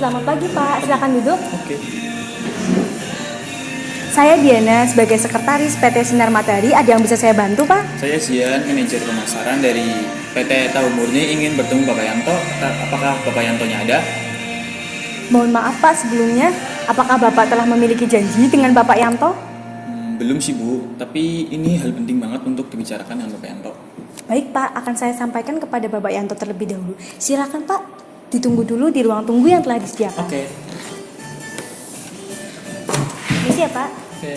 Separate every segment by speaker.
Speaker 1: Selamat pagi Pak, silakan duduk.
Speaker 2: Oke.
Speaker 1: Saya Diana sebagai sekretaris PT Sinar Matahari. Ada yang bisa saya bantu Pak?
Speaker 2: Saya Zian, manajer pemasaran dari PT Tahu Murni, ingin bertemu Bapak Yanto. Apakah Bapak Yantonya ada?
Speaker 1: Mohon maaf Pak sebelumnya, apakah Bapak telah memiliki janji dengan Bapak Yanto?
Speaker 2: Belum sih Bu, tapi ini hal penting banget untuk dibicarakan dengan Bapak Yanto.
Speaker 1: Baik Pak, akan saya sampaikan kepada Bapak Yanto terlebih dahulu. Silakan Pak, ditunggu dulu di ruang tunggu yang telah disediakan.
Speaker 2: Oke.
Speaker 1: Misi ya Pak.
Speaker 2: Oke.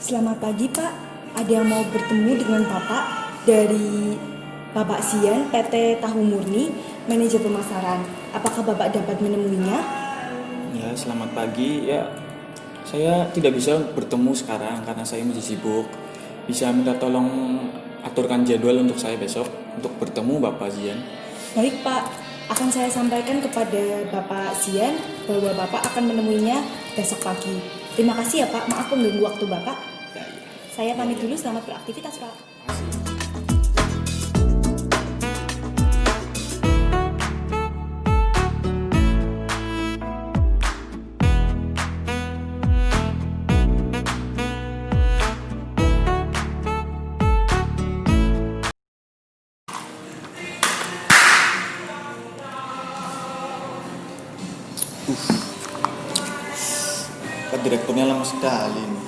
Speaker 1: Selamat pagi Pak, ada yang mau bertemu dengan Bapak dari Bapak Zian, PT Tahu Murni, manajer pemasaran. Apakah Bapak dapat menemuinya?
Speaker 2: Ya, selamat pagi. Ya, saya tidak bisa bertemu sekarang karena saya masih sibuk. Bisa minta tolong aturkan jadwal untuk saya besok untuk bertemu Bapak Zian.
Speaker 1: Baik Pak, akan saya sampaikan kepada Bapak Zian bahwa Bapak akan menemuinya besok pagi. Terima kasih ya Pak, maaf mengganggu waktu Bapak.
Speaker 2: Ya,
Speaker 1: Saya pamit dulu, selamat beraktivitas Pak.
Speaker 2: Pak direkturnya lama sekali nih.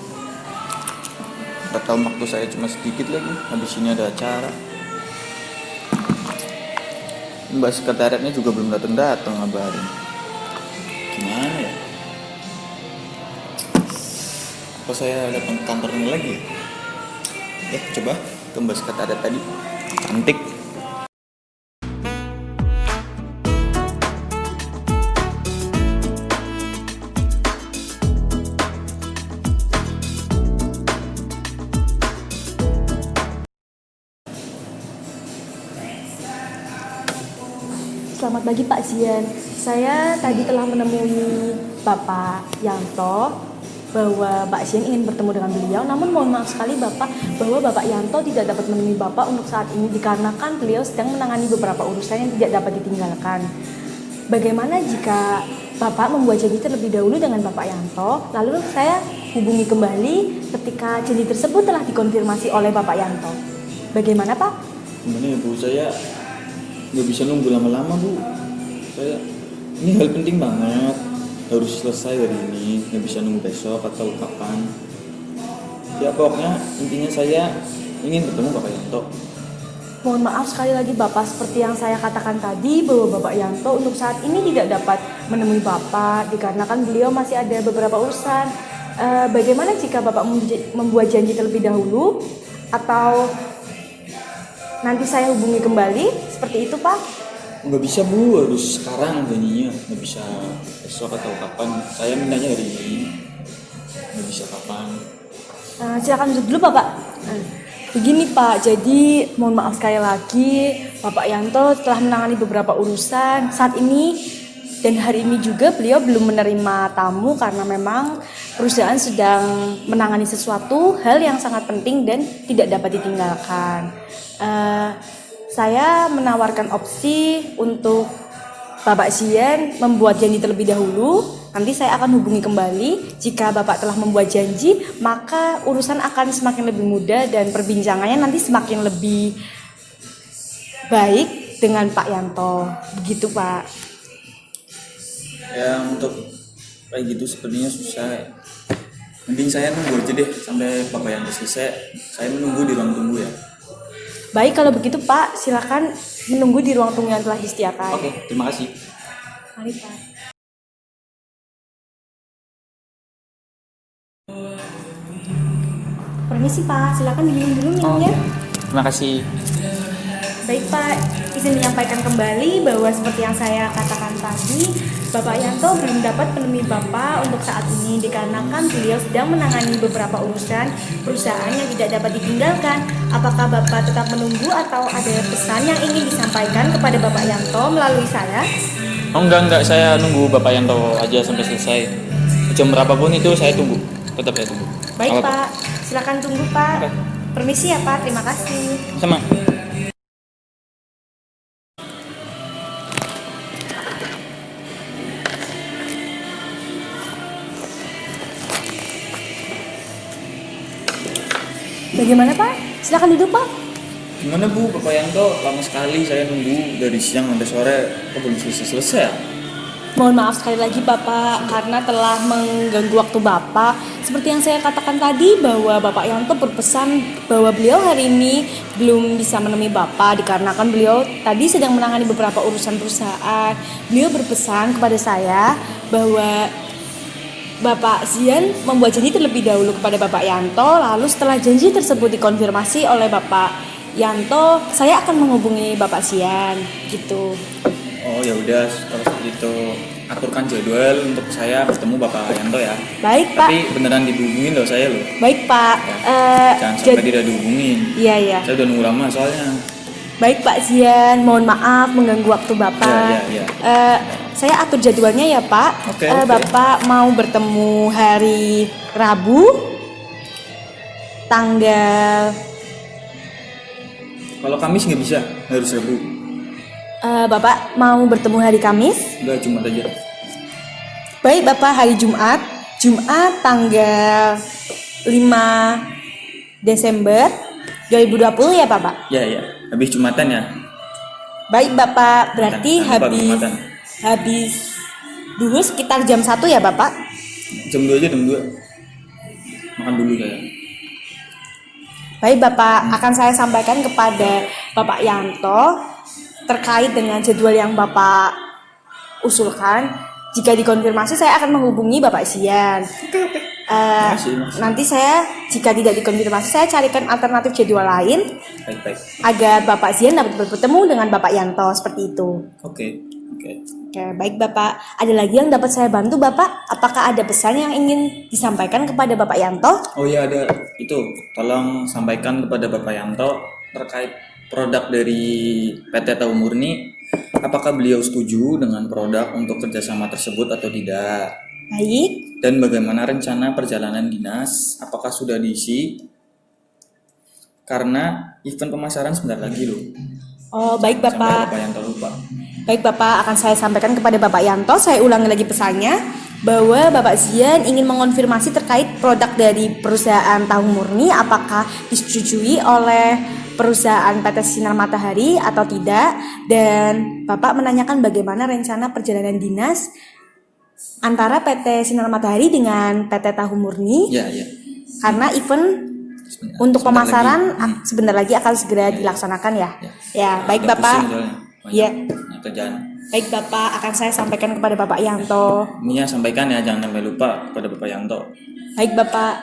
Speaker 2: Udah tahu waktu saya cuma sedikit lagi. Habis ini ada acara. Mbak sekretariatnya juga belum datang ngabarin. Gimana ya? Apa saya datang ke kantornya lagi ya? Coba ke Mbak sekretariat tadi. Cantik.
Speaker 1: Selamat pagi Pak Zian. Saya tadi telah menemui Bapak Yanto bahwa Pak Zian ingin bertemu dengan beliau. Namun mohon maaf sekali Bapak bahwa Bapak Yanto tidak dapat menemui Bapak untuk saat ini dikarenakan beliau sedang menangani beberapa urusan yang tidak dapat ditinggalkan. Bagaimana jika Bapak membuat janji terlebih dahulu dengan Bapak Yanto, lalu saya hubungi kembali ketika janji tersebut telah dikonfirmasi oleh Bapak Yanto. Bagaimana Pak?
Speaker 2: Gimana ya Bu, saya nggak bisa nunggu lama-lama Bu. Ini hal penting banget, harus selesai hari ini, nggak bisa nunggu besok atau kapan. Ya pokoknya intinya saya ingin bertemu Bapak Yanto.
Speaker 1: Mohon maaf sekali lagi Bapak, seperti yang saya katakan tadi bahwa Bapak Yanto untuk saat ini tidak dapat menemui Bapak dikarenakan beliau masih ada beberapa urusan. Bagaimana jika Bapak membuat janji terlebih dahulu atau nanti saya hubungi kembali, seperti itu Pak?
Speaker 2: Nggak bisa Bu, harus sekarang janjinya, nggak bisa besok atau kapan. Saya mintanya hari ini, nggak bisa kapan.
Speaker 1: Silakan duduk dulu Bapak. Begini Pak, jadi mohon maaf sekali lagi Bapak Yanto telah menangani beberapa urusan saat ini dan hari ini juga beliau belum menerima tamu karena memang perusahaan sedang menangani sesuatu hal yang sangat penting dan tidak dapat ditinggalkan. Saya menawarkan opsi untuk Bapak Zian membuat janji terlebih dahulu. Nanti saya akan hubungi kembali. Jika Bapak telah membuat janji, maka urusan akan semakin lebih mudah dan perbincangannya nanti semakin lebih baik dengan Pak Yanto. Begitu Pak.
Speaker 2: Ya untuk kayak gitu sepertinya susah. Mending saya nunggu aja deh sampai Bapak Yanto selesai. Saya menunggu di ruang tunggu ya.
Speaker 1: Baik kalau begitu Pak, silakan menunggu di ruang tunggu yang telah disediakan.
Speaker 2: Oke, terima kasih.
Speaker 1: Mari Pak. Permisi Pak, silakan diminum dulu minumnya.
Speaker 2: Terima kasih.
Speaker 1: Baik Pak, izin menyampaikan kembali bahwa seperti yang saya katakan tadi, Bapak Yanto belum dapat menemui Bapak untuk saat ini dikarenakan beliau sedang menangani beberapa urusan perusahaan yang tidak dapat ditinggalkan. Apakah Bapak tetap menunggu atau ada pesan yang ingin disampaikan kepada Bapak Yanto melalui saya?
Speaker 2: Oh enggak, saya nunggu Bapak Yanto aja sampai selesai. jam berapapun itu saya tunggu, tetap saya tunggu.
Speaker 1: Baik
Speaker 2: Apa-apa.
Speaker 1: Pak, silakan tunggu Pak.
Speaker 2: Oke.
Speaker 1: Permisi ya Pak, terima kasih.
Speaker 2: Sama.
Speaker 1: Bagaimana Pak? Silakan duduk Pak.
Speaker 2: Gimana Bu, Bapak Yanto? Lama sekali saya nunggu dari siang sampai sore, kok belum selesai ya?
Speaker 1: Mohon maaf sekali lagi Bapak karena telah mengganggu waktu Bapak. Seperti yang saya katakan tadi bahwa Bapak Yanto berpesan bahwa beliau hari ini belum bisa menemui Bapak dikarenakan beliau tadi sedang menangani beberapa urusan perusahaan. Beliau berpesan kepada saya bahwa Bapak Zian membuat janji terlebih dahulu kepada Bapak Yanto, lalu setelah janji tersebut dikonfirmasi oleh Bapak Yanto, saya akan menghubungi Bapak Zian gitu.
Speaker 2: Oh ya udah, kalau seperti itu aturkan jadwal untuk saya bertemu Bapak Yanto ya.
Speaker 1: Baik Pak.
Speaker 2: Tapi beneran dihubungin loh saya loh.
Speaker 1: Baik Pak.
Speaker 2: Jangan sampai tidak dihubungin.
Speaker 1: Iya iya.
Speaker 2: Saya udah nunggu lama soalnya.
Speaker 1: Baik Pak Zian, mohon maaf mengganggu waktu Bapak.
Speaker 2: Ya.
Speaker 1: Saya atur jadwalnya ya Pak.
Speaker 2: Oke.
Speaker 1: Bapak mau bertemu hari Rabu, tanggal.
Speaker 2: Kalau Kamis nggak bisa, harus Rabu.
Speaker 1: Bapak mau bertemu hari Kamis.
Speaker 2: Udah Jumat aja.
Speaker 1: Baik Bapak, hari Jumat. Jumat tanggal 5 Desember 2020 ya Bapak.
Speaker 2: Ya, habis Jumatan ya.
Speaker 1: Baik Bapak, berarti
Speaker 2: Jangan lupa Jumatan.
Speaker 1: habis dulu sekitar jam 1 ya Bapak.
Speaker 2: Jam 2 aja, jam 2. Makan dulu saya.
Speaker 1: Baik Bapak, akan saya sampaikan kepada Bapak Yanto terkait dengan jadwal yang Bapak usulkan. Jika dikonfirmasi saya akan menghubungi Bapak Zian.
Speaker 2: Makasih.
Speaker 1: Nanti saya jika tidak dikonfirmasi saya carikan alternatif jadwal lain
Speaker 2: Baik.
Speaker 1: agar Bapak Zian dapat bertemu dengan Bapak Yanto seperti itu.
Speaker 2: Oke.
Speaker 1: Oke, baik Bapak. Ada lagi yang dapat saya bantu Bapak? Apakah ada pesan yang ingin disampaikan kepada Bapak Yanto?
Speaker 2: Oh iya ada itu. Tolong sampaikan kepada Bapak Yanto terkait produk dari PT Tahu Murni. Apakah beliau setuju dengan produk untuk kerjasama tersebut atau tidak?
Speaker 1: Baik.
Speaker 2: Dan bagaimana rencana perjalanan dinas? Apakah sudah diisi? Karena event pemasaran sebentar lagi loh.
Speaker 1: Oh, baik
Speaker 2: Sampai
Speaker 1: Bapak.
Speaker 2: Bapak Yanto lupa.
Speaker 1: Baik Bapak, akan saya sampaikan kepada Bapak Yanto. Saya ulangi lagi pesannya bahwa Bapak Zian ingin mengonfirmasi terkait produk dari perusahaan Tahu Murni apakah disetujui oleh perusahaan PT Sinar Matahari atau tidak, dan Bapak menanyakan bagaimana rencana perjalanan dinas antara PT Sinar Matahari dengan PT Tahu Murni
Speaker 2: Ya.
Speaker 1: karena event untuk
Speaker 2: Sebentar
Speaker 1: pemasaran
Speaker 2: lagi.
Speaker 1: sebentar lagi akan segera dilaksanakan ya. Ya, baik
Speaker 2: Udah
Speaker 1: Bapak.
Speaker 2: pusing soalnya. Banyak
Speaker 1: Ya.
Speaker 2: kerjaan.
Speaker 1: Baik Bapak, akan saya sampaikan kepada Bapak Yanto.
Speaker 2: Ini ya sampaikan ya, jangan sampai lupa kepada Bapak Yanto.
Speaker 1: Baik Bapak,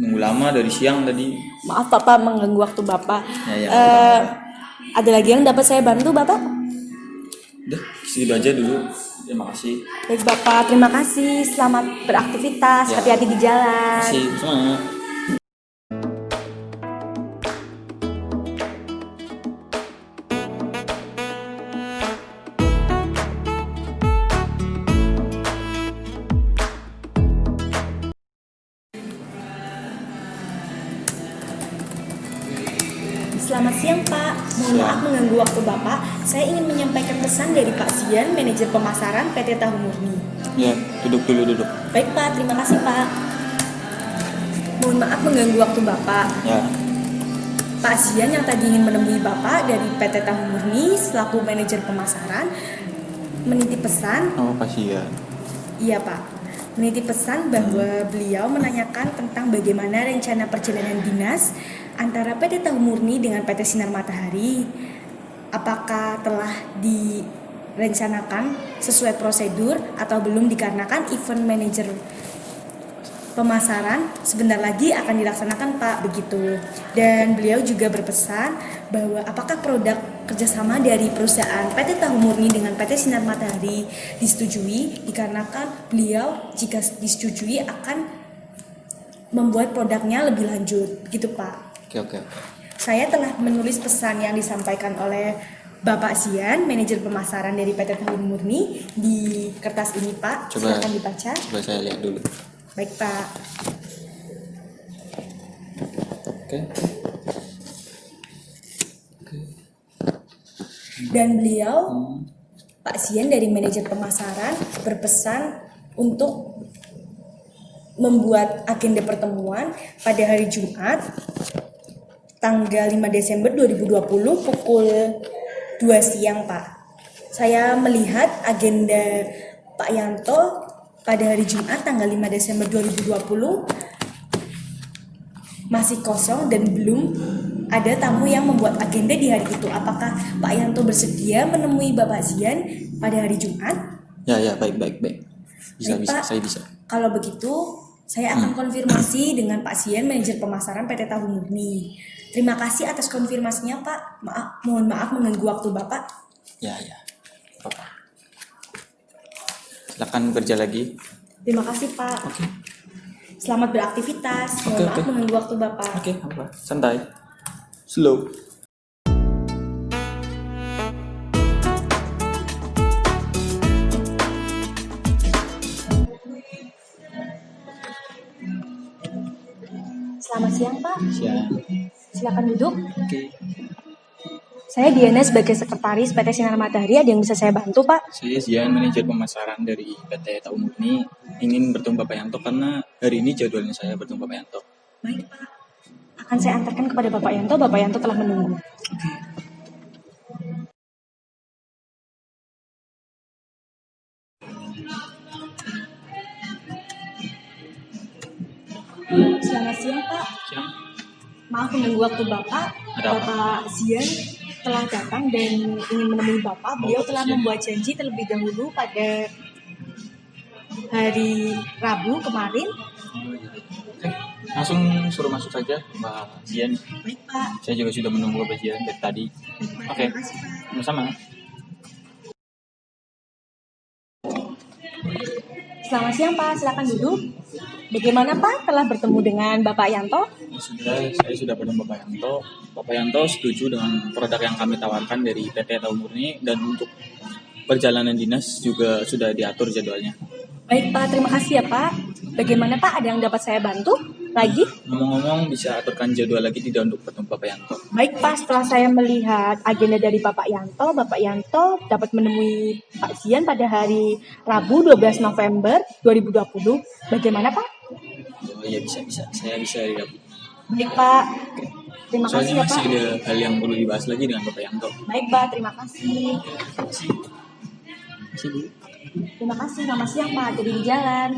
Speaker 2: Nunggu lama dari siang tadi.
Speaker 1: maaf Bapak mengganggu waktu Bapak.
Speaker 2: Ya.
Speaker 1: Ada lagi yang dapat saya bantu Bapak?
Speaker 2: Udah, segitu aja dulu. Terima kasih.
Speaker 1: Baik Bapak, terima kasih. Selamat beraktivitas,
Speaker 2: Ya.
Speaker 1: hati-hati di jalan.
Speaker 2: Terima kasih semua.
Speaker 1: Selamat siang Pak, mohon maaf mengganggu waktu Bapak. Saya ingin menyampaikan pesan dari Pak Zian, manajer pemasaran PT Tahu Murni.
Speaker 2: Ya, duduk dulu.
Speaker 1: Baik Pak, terima kasih Pak. Mohon maaf mengganggu waktu Bapak.
Speaker 2: Ya.
Speaker 1: Pak Zian yang tadi ingin menemui Bapak dari PT Tahu Murni selaku manajer pemasaran menitip pesan.
Speaker 2: Oh, kasihan.
Speaker 1: Iya Pak, menitip pesan bahwa beliau menanyakan tentang bagaimana rencana perjalanan dinas antara PT Tahu Murni dengan PT Sinar Matahari. Apakah telah direncanakan sesuai prosedur atau belum, dikarenakan event manager pemasaran sebentar lagi akan dilaksanakan Pak, begitu. Dan beliau juga berpesan bahwa apakah produk kerjasama dari perusahaan PT Tahu Murni dengan PT Sinar Matahari disetujui, dikarenakan beliau jika disetujui akan membuat produknya lebih lanjut, begitu Pak.
Speaker 2: Oke.
Speaker 1: Saya telah menulis pesan yang disampaikan oleh Bapak Zian, manajer pemasaran dari PT Tahun Murni di kertas ini Pak.
Speaker 2: Coba.
Speaker 1: Silakan dibaca.
Speaker 2: Coba saya lihat dulu.
Speaker 1: Baik Pak.
Speaker 2: Oke.
Speaker 1: Dan beliau, Pak Zian dari manajer pemasaran berpesan untuk membuat agenda pertemuan pada hari Jumat tanggal 5 Desember 2020 pukul 2 siang Pak. Saya melihat agenda Pak Yanto pada hari Jumat tanggal 5 Desember 2020 masih kosong dan belum ada tamu yang membuat agenda di hari itu. Apakah Pak Yanto bersedia menemui Bapak Zian pada hari Jumat?
Speaker 2: Ya, baik. Bisa,
Speaker 1: Baik, Pak.
Speaker 2: saya bisa.
Speaker 1: Kalau begitu, saya akan konfirmasi dengan Pak Zian, manajer pemasaran PT Tahu Murni. Terima kasih atas konfirmasinya, Pak. Mohon maaf mengganggu waktu Bapak.
Speaker 2: Ya. Apa? Silakan kerja lagi.
Speaker 1: Terima kasih, Pak.
Speaker 2: Oke.
Speaker 1: Selamat beraktivitas. Mohon
Speaker 2: Oke,
Speaker 1: maaf
Speaker 2: oke.
Speaker 1: mengganggu waktu Bapak.
Speaker 2: Oke, apa? Santai. Slow.
Speaker 1: Selamat siang, Pak.
Speaker 2: Siap.
Speaker 1: Silakan duduk.
Speaker 2: Oke.
Speaker 1: Saya Diana sebagai sekretaris PT Sinar Matahari. Ada yang bisa saya bantu, Pak?
Speaker 2: Saya Zian, manajer pemasaran dari PT Tahu Murni. Ingin bertemu Bapak Yanto karena hari ini jadwalnya saya bertemu Bapak Yanto.
Speaker 1: Baik, Pak. Akan saya antarkan kepada Bapak Yanto. Bapak Yanto telah menunggu. Selamat siang, Pak.
Speaker 2: Siang.
Speaker 1: Maaf mengganggu waktu Bapak.
Speaker 2: Ada apa?
Speaker 1: Bapak Zian telah datang dan ingin menemui Bapak. Beliau telah
Speaker 2: Zian.
Speaker 1: membuat janji terlebih dahulu pada hari Rabu kemarin.
Speaker 2: Oke. Langsung suruh masuk saja, Mbak Zian.
Speaker 1: Baik, Pak.
Speaker 2: Saya juga sudah menunggu Bapak Zian dari tadi. Oke.
Speaker 1: Terima kasih, Pak.
Speaker 2: Sama-sama.
Speaker 1: Selamat siang, Pak. Silakan duduk. Bagaimana, Pak? Telah bertemu dengan Bapak Yanto?
Speaker 2: Saya sudah bertemu Bapak Yanto. Bapak Yanto setuju dengan produk yang kami tawarkan dari PT Tahu Murni dan untuk perjalanan dinas juga sudah diatur jadwalnya.
Speaker 1: Baik, Pak. Terima kasih ya, Pak. Bagaimana, Pak? Ada yang dapat saya bantu lagi?
Speaker 2: Ngomong-ngomong, bisa aturkan jadwal lagi tidak untuk bertemu Bapak Yanto?
Speaker 1: Baik, Pak. Setelah saya melihat agenda dari Bapak Yanto dapat menemui Pak Zian pada hari Rabu 12 November 2020. Bagaimana, Pak?
Speaker 2: Oh iya, bisa. Saya bisa di Rabu.
Speaker 1: Baik, Pak. Terima kasih
Speaker 2: Soalnya
Speaker 1: ya,
Speaker 2: masih
Speaker 1: Pak.
Speaker 2: ada hal yang perlu dibahas lagi dengan Bapak Yanto.
Speaker 1: Baik, Pak. Terima kasih.
Speaker 2: Terima kasih. Bu.
Speaker 1: Terima kasih. Selamat siang, Pak. Jadi di jalan.